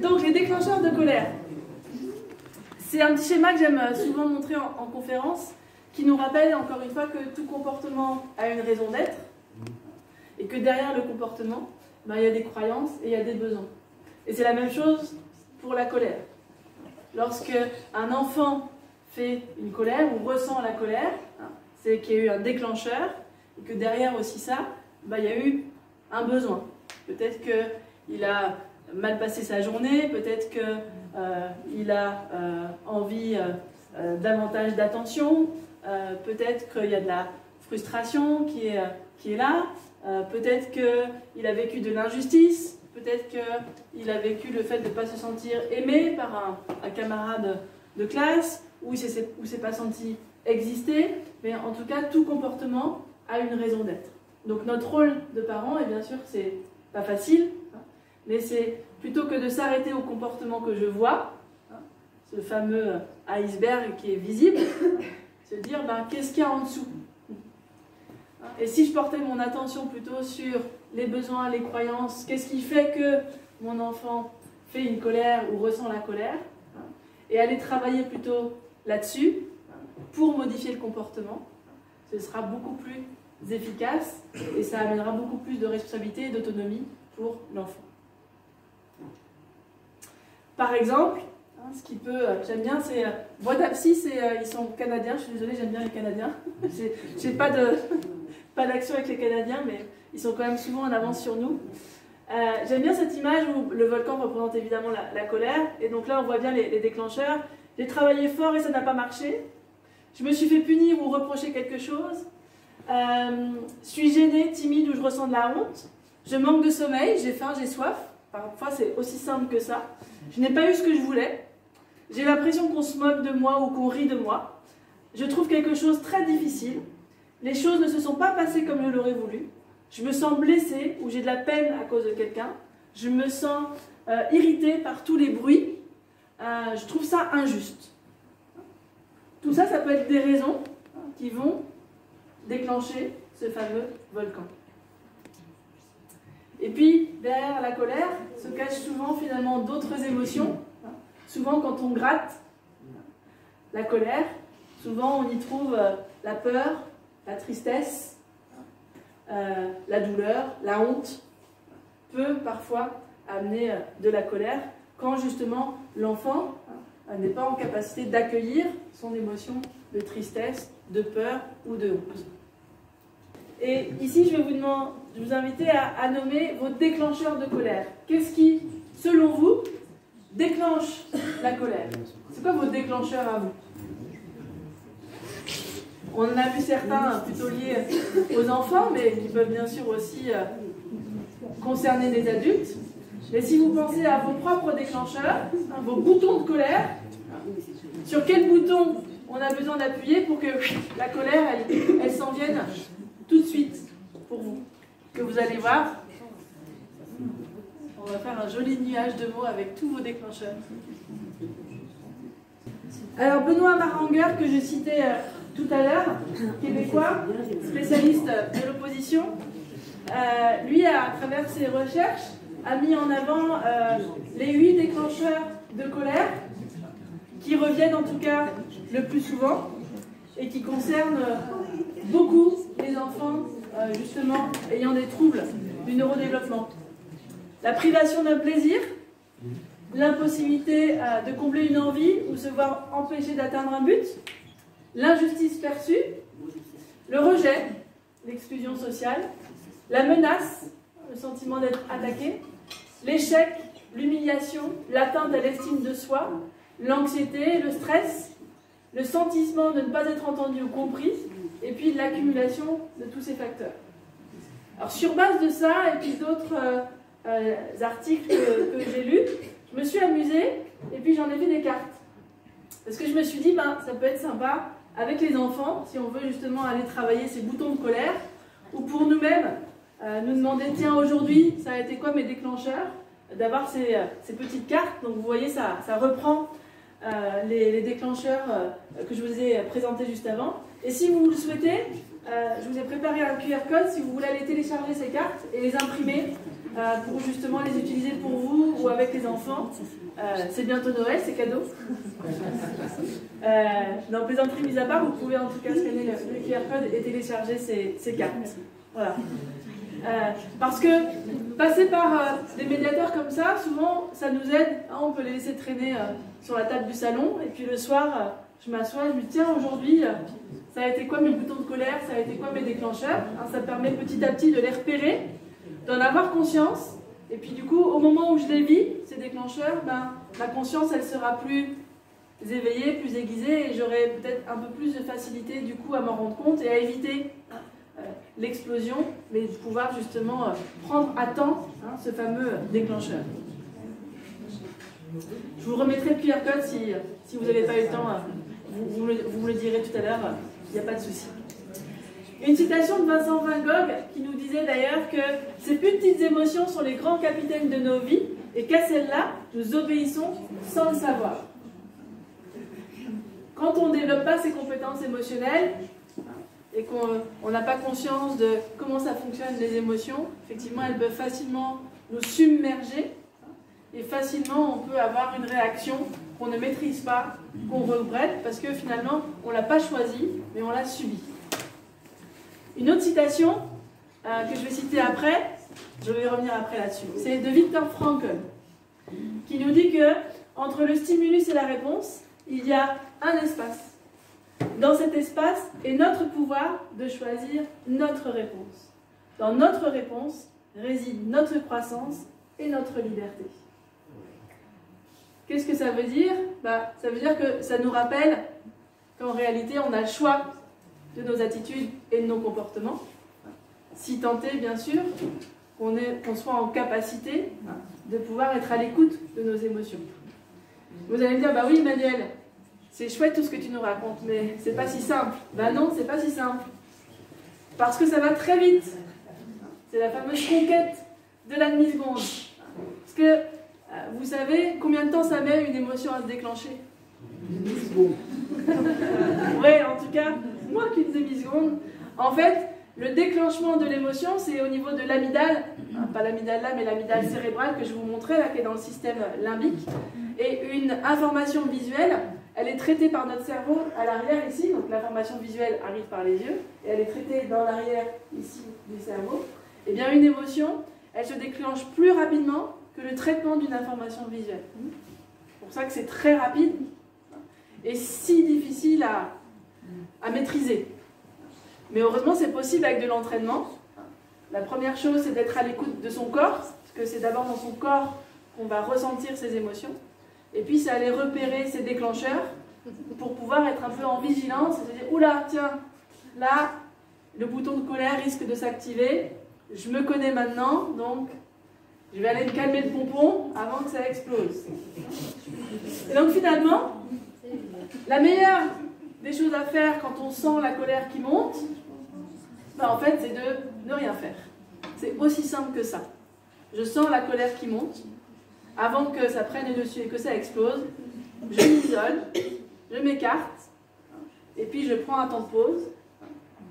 Donc les déclencheurs de colère. C'est un petit schéma que j'aime souvent montrer en conférence, qui nous rappelle encore une fois que tout comportement a une raison d'être, et que derrière le comportement, ben, il y a des croyances et il y a des besoins. Et c'est la même chose pour la colère. Lorsque un enfant fait une colère ou ressent la colère, c'est qu'il y a eu un déclencheur, et que derrière aussi ça, ben, il y a eu un besoin. Peut-être qu'il a mal passé sa journée, peut-être qu'il a envie davantage d'attention, peut-être qu'il y a de la frustration qui est là, peut-être qu'il a vécu de l'injustice, peut-être qu'il a vécu le fait de ne pas se sentir aimé par un camarade de classe, ou il ne s'est pas senti exister, mais en tout cas, tout comportement a une raison d'être. Donc notre rôle de parent, et bien sûr, c'est pas facile, mais c'est plutôt que de s'arrêter au comportement que je vois, ce fameux iceberg qui est visible, se dire ben, qu'est-ce qu'il y a en dessous. Et si je portais mon attention plutôt sur les besoins, les croyances, qu'est-ce qui fait que mon enfant fait une colère ou ressent la colère, et aller travailler plutôt là-dessus pour modifier le comportement, ce sera beaucoup plus efficace et ça amènera beaucoup plus de responsabilité et d'autonomie pour l'enfant. Par exemple, ce qui peut, j'aime bien, c'est Bois d'Apsy, ils sont canadiens, je suis désolée, j'aime bien les Canadiens. J'ai pas d'action avec les Canadiens, mais ils sont quand même souvent en avance sur nous. J'aime bien cette image où le volcan représente évidemment la colère, et donc là on voit bien les déclencheurs. J'ai travaillé fort et ça n'a pas marché. Je me suis fait punir ou reprocher quelque chose. Suis gênée, timide ou je ressens de la honte. Je manque de sommeil, j'ai faim, j'ai soif. Parfois c'est aussi simple que ça. Je n'ai pas eu ce que je voulais. J'ai l'impression qu'on se moque de moi ou qu'on rit de moi. Je trouve quelque chose très difficile. Les choses ne se sont pas passées comme je l'aurais voulu. Je me sens blessée ou j'ai de la peine à cause de quelqu'un. Je me sens irritée par tous les bruits. Je trouve ça injuste. Tout ça, ça peut être des raisons qui vont déclencher ce fameux volcan. Et puis, derrière la colère, se cachent souvent finalement d'autres émotions. Souvent, quand on gratte la colère, souvent on y trouve la peur, la tristesse, la douleur, la honte, peut parfois amener de la colère quand justement l'enfant n'est pas en capacité d'accueillir son émotion de tristesse, de peur ou de honte. Et ici, je vais vous inviter à nommer vos déclencheurs de colère. Qu'est-ce qui, selon vous, déclenche la colère? C'est quoi vos déclencheurs à vous? On en a vu certains plutôt liés aux enfants, mais qui peuvent bien sûr aussi concerner les adultes. Mais si vous pensez à vos propres déclencheurs, vos boutons de colère, sur quel bouton on a besoin d'appuyer pour que la colère, elle s'en vienne tout de suite pour vous, que vous allez voir. On va faire un joli nuage de mots avec tous vos déclencheurs. Alors Benoît Maranger, que je citais tout à l'heure, québécois, spécialiste de l'opposition, lui, à travers ses recherches, a mis en avant les 8 déclencheurs de colère, qui reviennent en tout cas le plus souvent, et qui concernent beaucoup les enfants, justement, ayant des troubles du neurodéveloppement. La privation d'un plaisir, l'impossibilité de combler une envie ou se voir empêché d'atteindre un but, l'injustice perçue, le rejet, l'exclusion sociale, la menace, le sentiment d'être attaqué, l'échec, l'humiliation, l'atteinte à l'estime de soi, l'anxiété, le stress, le sentiment de ne pas être entendu ou compris, et puis l'accumulation de tous ces facteurs. Alors sur base de ça, et puis d'autres articles que j'ai lus, je me suis amusée, et puis j'en ai fait des cartes. Parce que je me suis dit, ben, ça peut être sympa avec les enfants, si on veut justement aller travailler ces boutons de colère, ou pour nous-mêmes, nous demander, tiens, aujourd'hui, ça a été quoi mes déclencheurs? D'avoir ces petites cartes. Donc vous voyez, ça reprend les déclencheurs que je vous ai présentés juste avant. Et si vous le souhaitez, je vous ai préparé un QR code si vous voulez aller télécharger ces cartes et les imprimer pour justement les utiliser pour vous ou avec les enfants. C'est bientôt Noël, c'est cadeau. Non, plaisanterie mise à part, vous pouvez en tout cas scanner le QR code et télécharger ces cartes. Voilà. Parce que passer par des médiateurs comme ça, souvent, ça nous aide. Hein, on peut les laisser traîner sur la table du salon, et puis le soir, je m'assois, je me dis, tiens, aujourd'hui, ça a été quoi mes boutons de colère, ça a été quoi mes déclencheurs, hein, ça permet petit à petit de les repérer, d'en avoir conscience, et puis du coup, au moment où je les vis, ces déclencheurs, ben, ma conscience, elle sera plus éveillée, plus aiguisée, et j'aurai peut-être un peu plus de facilité du coup à m'en rendre compte et à éviter l'explosion, mais de pouvoir justement prendre à temps ce fameux déclencheur. Je vous remettrai le QR code si vous n'avez pas eu le temps, vous me le direz tout à l'heure, il n'y a pas de souci. Une citation de Vincent Van Gogh qui nous disait d'ailleurs que ces petites émotions sont les grands capitaines de nos vies et qu'à celles-là, nous obéissons sans le savoir. Quand on ne développe pas ses compétences émotionnelles et qu'on n'a pas conscience de comment ça fonctionne les émotions, effectivement, elles peuvent facilement nous submerger et facilement on peut avoir une réaction qu'on ne maîtrise pas, qu'on regrette parce que finalement, on ne l'a pas choisi, mais on l'a subi. Une autre citation que je vais citer après, je vais revenir après là-dessus, c'est de Viktor Frankl, qui nous dit que entre le stimulus et la réponse, il y a un espace. Dans cet espace est notre pouvoir de choisir notre réponse. Dans notre réponse réside notre croissance et notre liberté. Qu'est-ce que ça veut dire? Ça veut dire que ça nous rappelle qu'en réalité, on a le choix de nos attitudes et de nos comportements, si tant est, bien sûr, qu'on soit en capacité de pouvoir être à l'écoute de nos émotions. Vous allez me dire, bah oui, Manuel, c'est chouette tout ce que tu nous racontes, mais c'est pas si simple. Ben non, c'est pas si simple. Parce que ça va très vite. C'est la fameuse conquête de la demi-seconde. Parce que, vous savez, combien de temps ça met une émotion à se déclencher? Une demi-seconde. Oui, en tout cas, moins qu'une demi-seconde. En fait, le déclenchement de l'émotion, c'est au niveau de l'amygdale, pas l'amygdale là, mais l'amygdale cérébrale que je vous montrais, là, qui est dans le système limbique. Et une information visuelle, elle est traitée par notre cerveau à l'arrière ici, donc l'information visuelle arrive par les yeux, et elle est traitée dans l'arrière ici du cerveau. Et bien une émotion, elle se déclenche plus rapidement que le traitement d'une information visuelle. C'est pour ça que c'est très rapide et si difficile à maîtriser. Mais heureusement, c'est possible avec de l'entraînement. La première chose, c'est d'être à l'écoute de son corps, parce que c'est d'abord dans son corps qu'on va ressentir ses émotions. Et puis, c'est aller repérer ses déclencheurs pour pouvoir être un peu en vigilance et se dire, oula, tiens, là, le bouton de colère risque de s'activer. Je me connais maintenant, donc je vais aller me calmer le pompon avant que ça explose. Et donc, finalement, la meilleure des choses à faire quand on sent la colère qui monte, en fait, c'est de ne rien faire. C'est aussi simple que ça. Je sens la colère qui monte. Avant que ça prenne le dessus et que ça explose, je m'isole, je m'écarte, et puis je prends un temps de pause,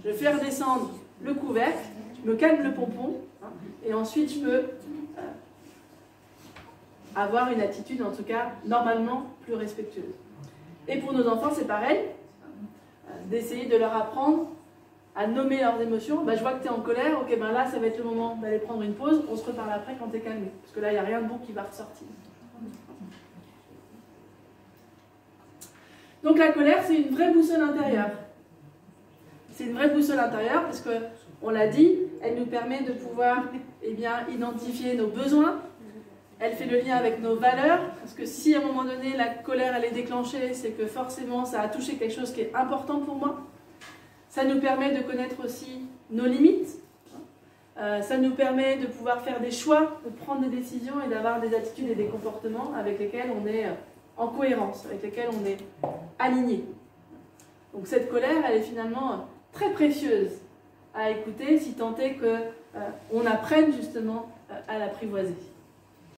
je fais redescendre le couvercle, je me calme le pompon, et ensuite je peux avoir une attitude, en tout cas, normalement plus respectueuse. Et pour nos enfants, c'est pareil, d'essayer de leur apprendre à nommer leurs émotions. Je vois que tu es en colère, ok, là, ça va être le moment d'aller prendre une pause, on se reparle après quand tu es calmé. Parce que là, il n'y a rien de bon qui va ressortir. Donc la colère, c'est une vraie boussole intérieure. C'est une vraie boussole intérieure parce que, on l'a dit, elle nous permet de pouvoir identifier nos besoins. Elle fait le lien avec nos valeurs, parce que si à un moment donné, la colère, elle est déclenchée, c'est que forcément, ça a touché quelque chose qui est important pour moi. Ça nous permet de connaître aussi nos limites. Ça nous permet de pouvoir faire des choix, de prendre des décisions et d'avoir des attitudes et des comportements avec lesquels on est en cohérence, avec lesquels on est aligné. Donc cette colère, elle est finalement très précieuse à écouter si tant est qu'on apprenne justement à l'apprivoiser.